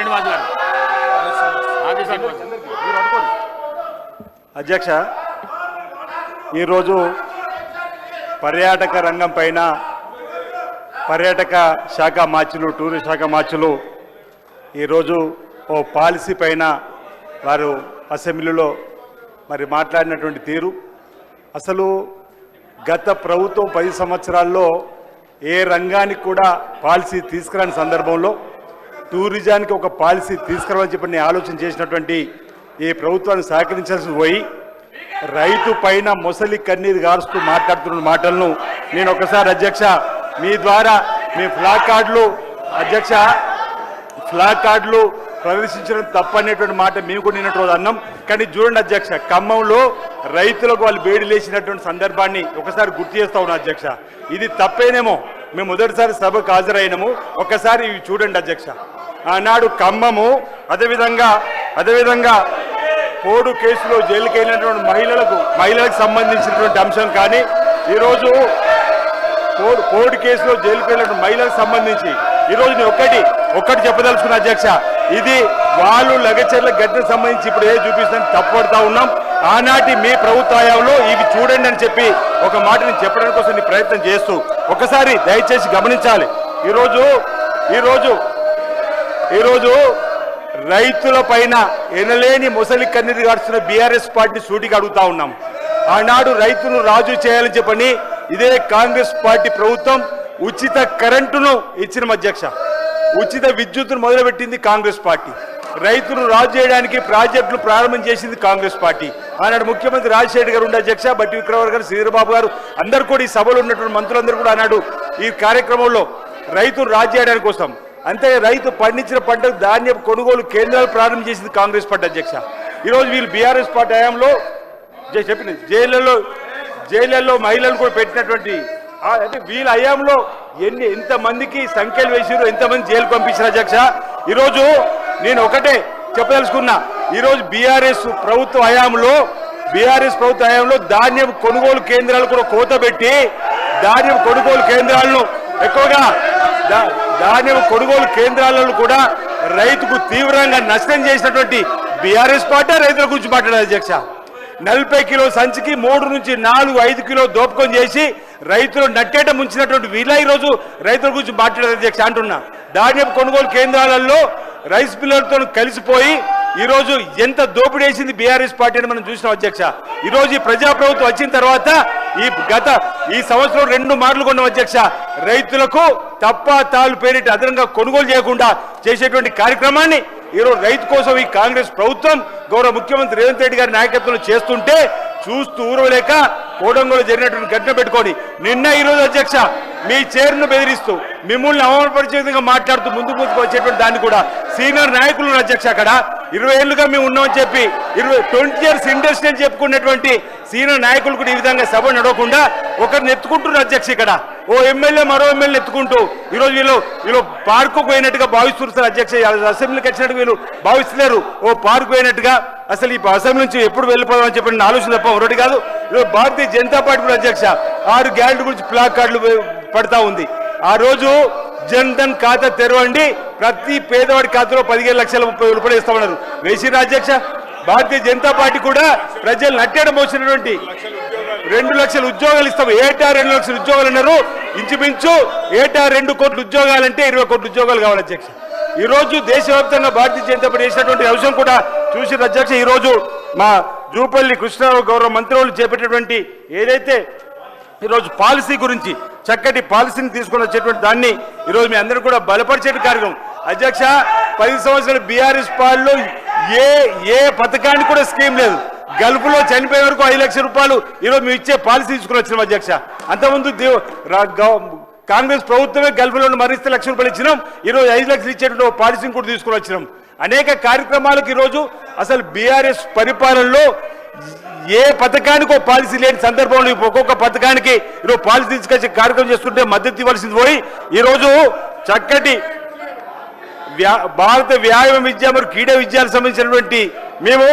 శ్రీనివాస్ గారు. అధ్యక్ష, ఈరోజు పర్యాటక రంగం పైన పర్యాటక శాఖ మార్చులు, టూరిస్ట్ శాఖ మార్చులు ఈరోజు ఓ పాలసీ పైన వారు అసెంబ్లీలో మరి మాట్లాడినటువంటి తీరు, అసలు గత ప్రభుత్వం 10 సంవత్సరాల్లో ఏ రంగానికి కూడా పాలసీ తీసుకురాని సందర్భంలో టూరిజానికి ఒక పాలసీ తీసుకురావాలని చెప్పి నేను ఆలోచన చేసినటువంటి ఈ ప్రభుత్వాన్ని సహకరించాల్సి పోయి రైతు పైన మొసలి కన్నీరు గారుస్తూ మాట్లాడుతున్న మాటలను నేను ఒకసారి అధ్యక్ష మీ ద్వారా మీ ఫ్లాగ్ కార్డులు అధ్యక్ష ఫ్లాగ్ కార్డులు ప్రదర్శించడం తప్పనేటువంటి మాట మేము కూడా నిన్నటి రోజు అన్నాం. కానీ చూడండి అధ్యక్ష, ఖమ్మంలో రైతులకు వాళ్ళు వేడి లేచినటువంటి సందర్భాన్ని ఒకసారి గుర్తు చేస్తా ఉన్నా అధ్యక్ష. ఇది తప్పేనేమో, మేము మొదటిసారి సభకు హాజరైనము, ఒకసారి ఇవి చూడండి అధ్యక్ష. ఆనాడు ఖమ్మము, అదేవిధంగా పోడు కేసులో జైలుకి వెళ్ళినటువంటి మహిళలకు సంబంధించినటువంటి అంశం, కానీ ఈరోజు పోడు కేసులో జైలుకి వెళ్ళినటువంటి మహిళలకు సంబంధించి ఈరోజు నేను ఒక్కటి చెప్పదలుచుకున్న అధ్యక్ష, ఇది వాళ్ళు లగచర్ల గడ్డకు సంబంధించి ఇప్పుడు ఏ చూపిస్తుందని తప్పడుతూ ఉన్నాం. ఆనాటి మీ ప్రభుత్వ హయాంలో ఇవి చూడండి అని చెప్పి ఒక మాట నేను చెప్పడానికి కోసం నీ ప్రయత్నం చేస్తూ ఒకసారి దయచేసి గమనించాలి. ఈరోజు రైతుల పైన ఎనలేని మొసలి కన్నీరు గాడుస్తున్న బీఆర్ఎస్ పార్టీ సూటిగా అడుగుతా ఉన్నాం. ఆనాడు రైతును రాజు చేయాలని చెప్పని ఇదే కాంగ్రెస్ పార్టీ ప్రభుత్వం ఉచిత కరెంటును ఇచ్చిన అధ్యక్ష, ఉచిత విద్యుత్తును మొదలుపెట్టింది కాంగ్రెస్ పార్టీ. రైతును రాజు చేయడానికి ప్రాజెక్టులు ప్రారంభం చేసింది కాంగ్రెస్ పార్టీ. ఆనాడు ముఖ్యమంత్రి రాజశేఖర్ గారు ఉండే అధ్యక్ష, బట్టి విక్రమార్క గారు, శ్రీధరబాబు గారు అందరూ కూడా ఈ సభలో ఉన్నటువంటి మంత్రులందరూ కూడా ఆనాడు ఈ కార్యక్రమంలో రైతును రాజు చేయడానికి కోసం, అంతే రైతు పండించిన పంటకు ధాన్యం కొనుగోలు కేంద్రాలు ప్రారంభం చేసింది కాంగ్రెస్ పార్టీ అధ్యక్ష. ఈరోజు వీళ్ళు బీఆర్ఎస్ పార్టీ హయాంలో చెప్పిన జైళ్లలో మహిళలు కూడా పెట్టినటువంటి అంటే వీళ్ళ హయాంలో ఎంతమందికి సంఖ్యలు వేసారు, ఎంతమంది జైలు పంపించారు అధ్యక్ష. ఈరోజు నేను ఒకటే చెప్పదలుచుకున్నా, ఈరోజు బీఆర్ఎస్ ప్రభుత్వ హయాంలో ధాన్యం కొనుగోలు కేంద్రాలు కూడా కోత పెట్టి ధాన్యం కొనుగోలు కేంద్రాలను ఎక్కువగా ధాన్యం కొనుగోలు కేంద్రాలను కూడా రైతుకు తీవ్రంగా నష్టం చేసినటువంటి బీఆర్ఎస్ పార్టీ రైతుల గురించి మాట్లాడారు అధ్యక్ష. 40 కిలో సంచికి 3 నుంచి 4, 5 కిలో దోపకం చేసి రైతులు నట్టేట ముంచినటువంటి వీళ్ళ ఈరోజు రైతుల గురించి మాట్లాడారు అధ్యక్ష అంటున్నా. ధాన్యం కొనుగోలు కేంద్రాలలో రైస్ మిల్లర్లతో కలిసిపోయి ఈరోజు ఎంత దోపిడీ వేసింది బీఆర్ఎస్ పార్టీ అని మనం చూసినాం అధ్యక్ష. ఈరోజు ఈ ప్రజాప్రభుత్వం వచ్చిన తర్వాత ఈ సంవత్సరం 2 మార్లు కొన్నాం అధ్యక్ష. రైతులకు తప్ప తాళ్ళు పేరిట అదనంగా కొనుగోలు చేయకుండా చేసేటువంటి కార్యక్రమాన్ని ఈరోజు రైతు కోసం ఈ కాంగ్రెస్ ప్రభుత్వం గౌరవ ముఖ్యమంత్రి రేవంత్ రెడ్డి గారి నాయకత్వంలో చేస్తుంటే చూస్తూ ఊరవలేక కోడంగోలు జరిగినటువంటి ఘటన పెట్టుకొని నిన్న ఈరోజు అధ్యక్ష మీ చైర్ను బెదిరిస్తూ మిమ్మల్ని అవమానపరిచే విధంగా మాట్లాడుతూ ముందుకు వచ్చేటువంటి దాన్ని కూడా సీనియర్ నాయకులు అధ్యక్ష అక్కడ 20 ఏళ్లుగా మేము ఉన్నామని చెప్పి 20 years ఇండస్ట్రీ అని చెప్పుకున్నటువంటి సీనియర్ నాయకులు కూడా ఈ విధంగా సభ నడవకుండా ఒకరిని ఎత్తుకుంటున్నారు అధ్యక్ష. ఇక్కడ ఓ ఎమ్మెల్యే మరో ఎమ్మెల్యే ఎత్తుకుంటూ ఈరోజు వీళ్ళు పార్కు పోయినట్టుగా భావిస్తున్నారు అధ్యక్ష. అసెంబ్లీకి వచ్చినట్టు వీళ్ళు భావిస్తున్నారు ఓ పార్కు పోయినట్టుగా. అసలు ఈ అసెంబ్లీ నుంచి ఎప్పుడు వెళ్ళిపోదామని చెప్పి ఆలోచన తప్ప ఒకటి కాదు. ఈరోజు భారతీయ జనతా పార్టీ కూడా అధ్యక్ష 6 గ్యారెంటీ గురించి ప్లాక్ కార్డులు పడతా ఉంది. ఆ రోజు జన్ధన్ ఖాతా తెరవండి, ప్రతి పేదవాడి ఖాతాలో 15,30,000 రూపాయలు ఇస్తామన్నారు, వేసిరు అధ్యక్ష. భారతీయ జనతా పార్టీ కూడా ప్రజలు నట్టేయడం వచ్చినటువంటి 2 లక్షల ఉద్యోగాలు ఇస్తాం, ఏటా 2 లక్షల ఉద్యోగాలు అన్నారు. ఇంచుమించు ఏటా 2 కోట్ల ఉద్యోగాలంటే 20 కోట్ల ఉద్యోగాలు కావాలి అధ్యక్ష. ఈ రోజు దేశవ్యాప్తంగా భారతీయ జనతా పార్టీ చేసినటువంటి అంశం కూడా చూసిన అధ్యక్ష. ఈ రోజు మా జూపల్లి కృష్ణారావు గౌరవ మంత్రులు చేపట్టేటువంటి ఏదైతే ఈరోజు పాలసీ గురించి చక్కటి పాలసీని తీసుకొని వచ్చేటువంటి దాన్ని ఈరోజు మీ అందరూ కూడా బలపరిచే కార్యక్రమం అధ్యక్ష. 10 సంవత్సరాల బీఆర్ఎస్ పాలనలో ఏ పథకానికి కూడా స్కీమ్ లేదు. గల్ఫ్లో చనిపోయే వరకు 5 లక్షల రూపాయలు ఈరోజు మేము ఇచ్చే పాలసీ తీసుకుని వచ్చినాం అధ్యక్ష. అంతకుముందు కాంగ్రెస్ ప్రభుత్వమే గల్ఫ్లో మరిస్తే 1 లక్ష రూపాయలు ఇచ్చినాం, ఈరోజు 5 లక్షలు ఇచ్చేటువంటి పాలసీని కూడా తీసుకుని వచ్చినాం. అనేక కార్యక్రమాలకు ఈరోజు అసలు బీఆర్ఎస్ పరిపాలనలో ఏ పథకానికి ఒక పాలసీ లేని సందర్భంలో ఒక్కొక్క పథకానికి ఈరోజు పాలసీ తీసుకొచ్చే కార్యక్రమం చేస్తుంటే మద్దతు ఇవ్వాల్సింది పోయి ఈరోజు చక్కటి భారత వ్యాయామ విద్య మరియు క్రీడా విద్యకు సంబంధించినటువంటి మేము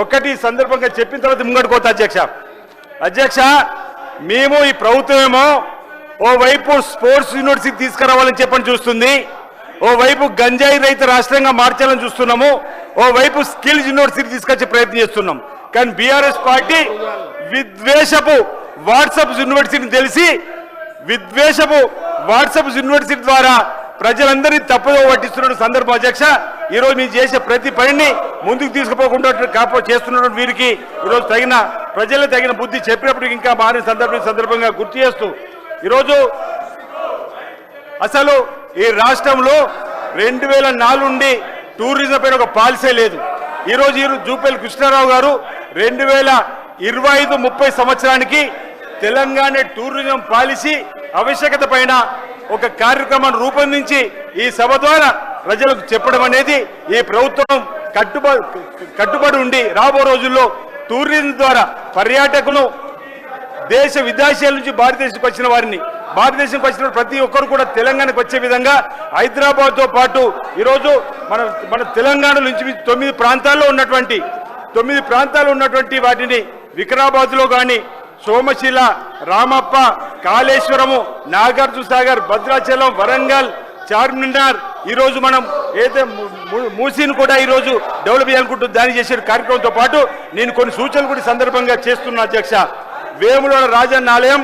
ఒక్కటి సందర్భంగా చెప్పిన తర్వాత ముంగడుకోతా అధ్యక్ష. మేము ఈ ప్రభుత్వం ఏమో ఓవైపు స్పోర్ట్స్ యూనివర్సిటీ తీసుకురావాలని చెప్పని చూస్తుంది, ఓవైపు గంజాయి రహిత రాష్ట్రంగా మార్చాలని చూస్తున్నాము, ఓవైపు స్కిల్స్ యూనివర్సిటీ తీసుకొచ్చే ప్రయత్నం చేస్తున్నాం. కానీ బీఆర్ఎస్ పార్టీ విద్వేషపు వాట్సాప్ యూనివర్సిటీని తెలిసి విద్వేషపు వాట్సాప్ యూనివర్సిటీ ద్వారా ప్రజలందరినీ తప్పుదో పట్టిస్తున్న సందర్భం అధ్యక్ష. ఈరోజు మీరు చేసే ప్రతి పనిని ముందుకు తీసుకుపోకుండా చేస్తున్నటువంటి వీరికి ఈరోజు ప్రజలకు తగిన బుద్ధి చెప్పినప్పటికీ ఇంకా మారిన సందర్భంగా గుర్తు చేస్తూ ఈరోజు అసలు ఈ రాష్ట్రంలో 2004 నుండి టూరిజం పైన ఒక పాలసీ లేదు. ఈరోజు జూపల్లి కృష్ణారావు గారు 2025-30 సంవత్సరానికి తెలంగాణ టూరిజం పాలసీ ఆవశ్యకత పైన ఒక కార్యక్రమాన్ని రూపొందించి ఈ సభ ద్వారా ప్రజలకు చెప్పడం అనేది ఈ ప్రభుత్వం కట్టుబడి ఉండి రాబో రోజుల్లో టూరిజం ద్వారా పర్యాటకులు దేశ విదేశాల నుంచి భారతదేశంకి వచ్చిన వారిని భారతదేశంకి వచ్చిన ప్రతి ఒక్కరు కూడా తెలంగాణకు వచ్చే విధంగా హైదరాబాద్తో పాటు ఈరోజు మన తెలంగాణ నుంచి 9 ప్రాంతాల్లో ఉన్నటువంటి వాటిని వికారాబాద్లో కానీ సోమశిల, రామప్ప, కాళేశ్వరము, నాగార్జున సాగర్, భద్రాచలం, వరంగల్, చార్మినార్ ఈరోజు మనం ఏదైతే మూసీని కూడా ఈరోజు డెవలప్ చేయాలనుకుంటుంది దాన్ని చేసే కార్యక్రమంతో పాటు నేను కొన్ని సూచనలు కూడా సందర్భంగా చేస్తున్నా అధ్యక్ష. వేములవాడ రాజన్న ఆలయం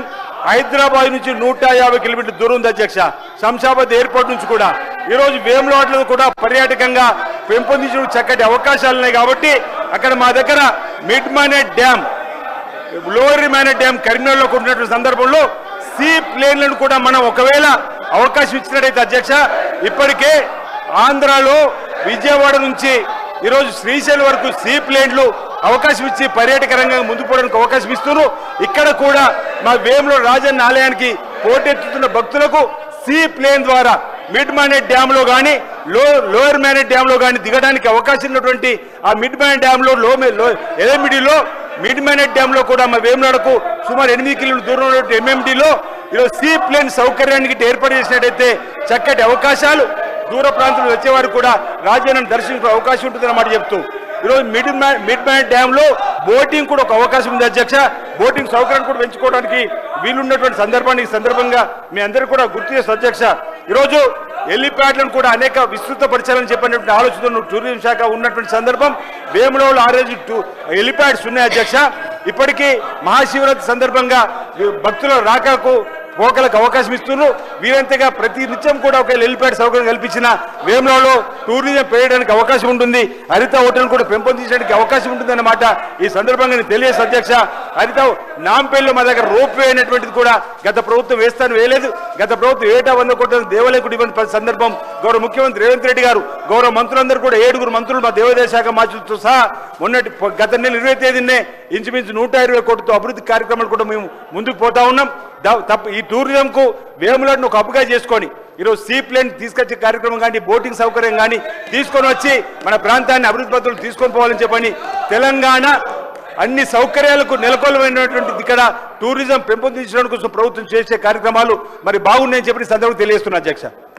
హైదరాబాద్ నుంచి 150 కిలోమీటర్ల దూరం ఉంది అధ్యక్ష. శంషాబాద్ ఎయిర్పోర్ట్ నుంచి కూడా ఈరోజు వేములవాడలో కూడా పర్యాటకంగా పెంపొందించిన చక్కటి అవకాశాలు ఉన్నాయి. కాబట్టి అక్కడ మా దగ్గర mid Manair dam, lower Manair dam కరీంనగర్లో ఉన్నటువంటి సందర్భంలో సీ ప్లేన్లను కూడా మనం ఒకవేళ అవకాశం ఇచ్చినట్టయితే అధ్యక్ష, ఇప్పటికే ఆంధ్రాలో విజయవాడ నుంచి ఈరోజు శ్రీశైలం వరకు సీ ప్లేన్లు అవకాశం ఇచ్చి పర్యాటక రంగంగా ముందుకు పోవడానికి అవకాశం ఇస్తున్నారు. ఇక్కడ కూడా మా వేములవాడ రాజన్న ఆలయానికి పోటెత్తుతున్న భక్తులకు సీ ప్లేన్ ద్వారా మిడ్ మానేట్ డ్యామ్లో కానీ లోయర్ మానేట్ డ్యామ్లో కానీ దిగడానికి అవకాశం ఉన్నటువంటి ఆ మిడ్ మానేట్ డ్యామ్లో ఎల్ఎండిలో మిడ్ మానేట్ డ్యామ్లో కూడా మా వేములవాడకు సుమారు 8 కిలోమీటర్ల దూరంలో ఉన్నటువంటి ఎంఎండిలో ఈరోజు సీ ప్లేన్ సౌకర్యానికి ఏర్పాటు చేసినట్టయితే చక్కటి అవకాశాలు దూర ప్రాంతంలో వచ్చేవారు కూడా రాజన్నను దర్శించే అవకాశం ఉంటుందని మాట చెప్తూ ఈరోజు మిడ్ మానేట్ డ్యామ్లో బోటింగ్ కూడా ఒక అవకాశం ఉంది అధ్యక్ష. బోటింగ్ సౌకర్యాన్ని కూడా పెంచుకోవడానికి వీలున్నటువంటి సందర్భంగా మీ అందరికీ కూడా గుర్తు చేస్తూ అధ్యక్ష, ఈరోజు హెలిప్యాడ్లను కూడా అనేక విస్తృతపరచాలని చెప్పినటువంటి ఆలోచనలు టూరిజం శాఖ ఉన్నటువంటి సందర్భం. వేములవాడలో 6 హెలిప్యాడ్స్ ఉన్నాయి అధ్యక్ష. ఇప్పటికీ మహాశివరాత్రి సందర్భంగా భక్తుల రాకకు పోకలకు అవకాశం ఇస్తున్నారు. వీరంతగా ప్రతి నిత్యం కూడా ఒక హెలిప్యాడ్ సౌకర్యం కల్పించిన వేములవాడలో టూరిజం పెరగడానికి అవకాశం ఉంటుంది. హరిత హోటల్ కూడా పెంపొందించడానికి అవకాశం ఉంటుందన్నమాట ఈ సందర్భంగా నేను తెలియజేస్తాను అధ్యక్ష. హరిత నాంపల్లిలో మా దగ్గర రోప్ వే అనేటువంటిది కూడా గత ప్రభుత్వం వేయలేదు. గత ప్రభుత్వం 100 కోట్ల దేవాలయ కూడా ఇవ్వని సందర్భం గౌరవ ముఖ్యమంత్రి రేవంత్ రెడ్డి గారు, గౌరవ మంత్రులందరూ కూడా 7 మంత్రులు మా దేవాదాయ శాఖ మంత్రులతో సహా గత నెల 20వ తేదీనే ఇంచుమించు 120 కోట్లతో అభివృద్ధి కార్యక్రమాలు కూడా మేము ముందుకు పోతా ఉన్నాం. ఈ టూరిజంకు వేములవాడను ఒక హబ్గా చేసుకొని ఈరోజు సీ ప్లేన్ తీసుకొచ్చే కార్యక్రమం కానీ బోటింగ్ సౌకర్యం కానీ తీసుకొని వచ్చి మన ప్రాంతాన్ని అభివృద్ధి పద్ధతులు తీసుకొని పోవాలని చెప్పని తెలంగాణ అన్ని సౌకర్యాలకు నెలకొల్పైనటువంటి ఇక్కడ టూరిజం పెంపొందించడానికి కోసం ప్రభుత్వం చేసే కార్యక్రమాలు మరి బాగున్నాయని చెప్పి సందర్భంగా తెలియజేస్తున్నా అధ్యక్ష.